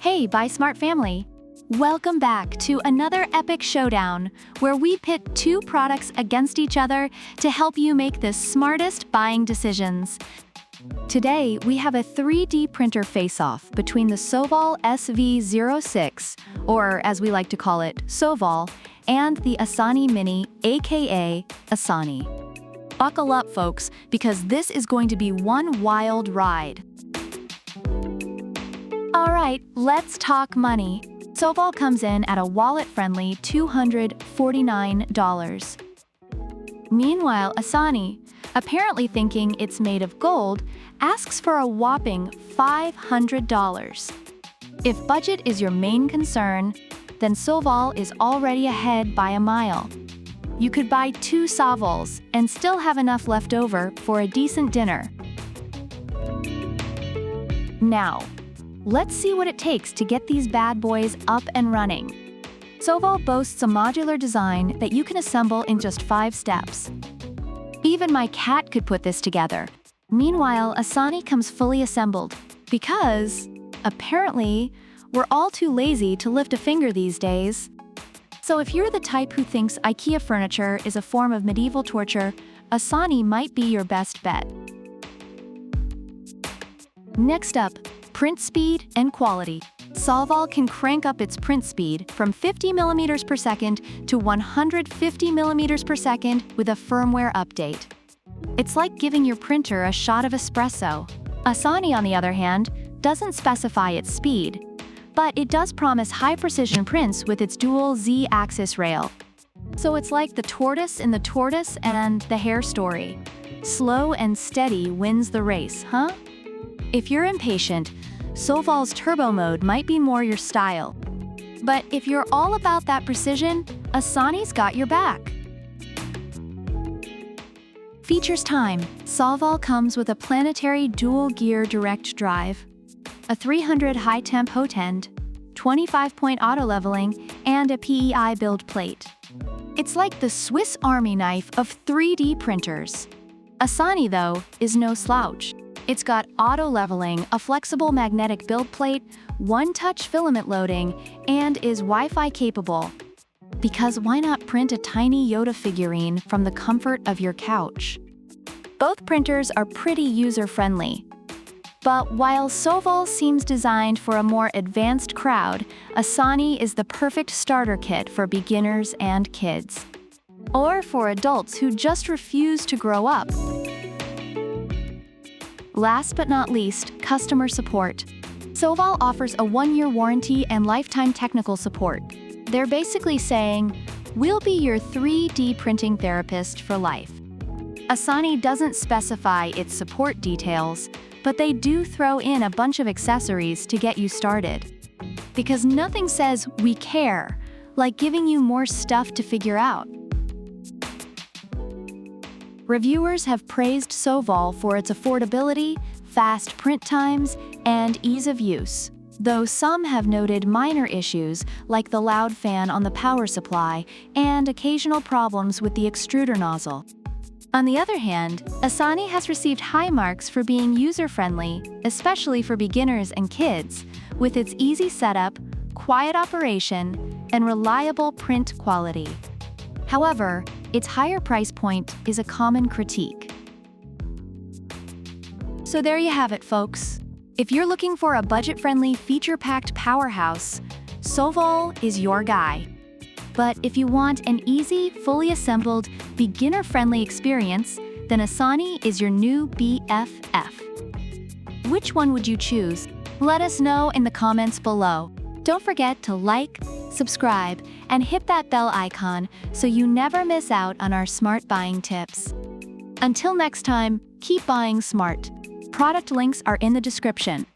Hey, Buy Smart family! Welcome back to another epic showdown where we pit two products against each other to help you make the smartest buying decisions. Today, we have a 3D printer face-off between the Sovol SV06, or as we like to call it, Sovol, and the Asani Mini, aka Asani. Buckle up, folks, because this is going to be one wild ride. Alright, let's talk money. Sovol comes in at a wallet-friendly $249. Meanwhile, Asani, apparently thinking it's made of gold, asks for a whopping $500. If budget is your main concern, then Sovol is already ahead by a mile. You could buy 2 Sovols and still have enough left over for a decent dinner. Now, let's see what it takes to get these bad boys up and running. Sovol boasts a modular design that you can assemble in just 5 steps. Even my cat could put this together. Meanwhile, Asani comes fully assembled because, apparently, we're all too lazy to lift a finger these days. So if you're the type who thinks IKEA furniture is a form of medieval torture, Asani might be your best bet. Next up, print speed and quality. Sovol can crank up its print speed from 50 mm per second to 150 mm per second with a firmware update. It's like giving your printer a shot of espresso. Asani, on the other hand, doesn't specify its speed, but it does promise high-precision prints with its dual Z-axis rail. So it's like the tortoise in the tortoise and the hare story. Slow and steady wins the race, huh? If you're impatient, Sovol's turbo mode might be more your style. But if you're all about that precision, Asani's got your back. Features time. Sovol comes with a planetary dual-gear direct drive, a 300 high-temp hotend, 25-point auto-leveling, and a PEI build plate. It's like the Swiss Army knife of 3D printers. Asani, though, is no slouch. It's got auto-leveling, a flexible magnetic build plate, one-touch filament loading, and is Wi-Fi capable. Because why not print a tiny Yoda figurine from the comfort of your couch? Both printers are pretty user-friendly. But while Sovol seems designed for a more advanced crowd, Asani is the perfect starter kit for beginners and kids. Or for adults who just refuse to grow up. Last but not least, customer support. Sovol offers a 1-year warranty and lifetime technical support. They're basically saying, we'll be your 3D printing therapist for life. Asani doesn't specify its support details, but they do throw in a bunch of accessories to get you started. Because nothing says we care like giving you more stuff to figure out. Reviewers have praised Sovol for its affordability, fast print times, and ease of use, though some have noted minor issues like the loud fan on the power supply and occasional problems with the extruder nozzle. On the other hand, Asani has received high marks for being user-friendly, especially for beginners and kids, with its easy setup, quiet operation, and reliable print quality. However, its higher price point is a common critique. So there you have it, folks. If you're looking for a budget-friendly, feature-packed powerhouse, Sovol is your guy. But if you want an easy, fully assembled, beginner-friendly experience, then Asani is your new BFF. Which one would you choose? Let us know in the comments below. Don't forget to like, subscribe, and hit that bell icon so you never miss out on our smart buying tips. Until next time, keep buying smart. Product links are in the description.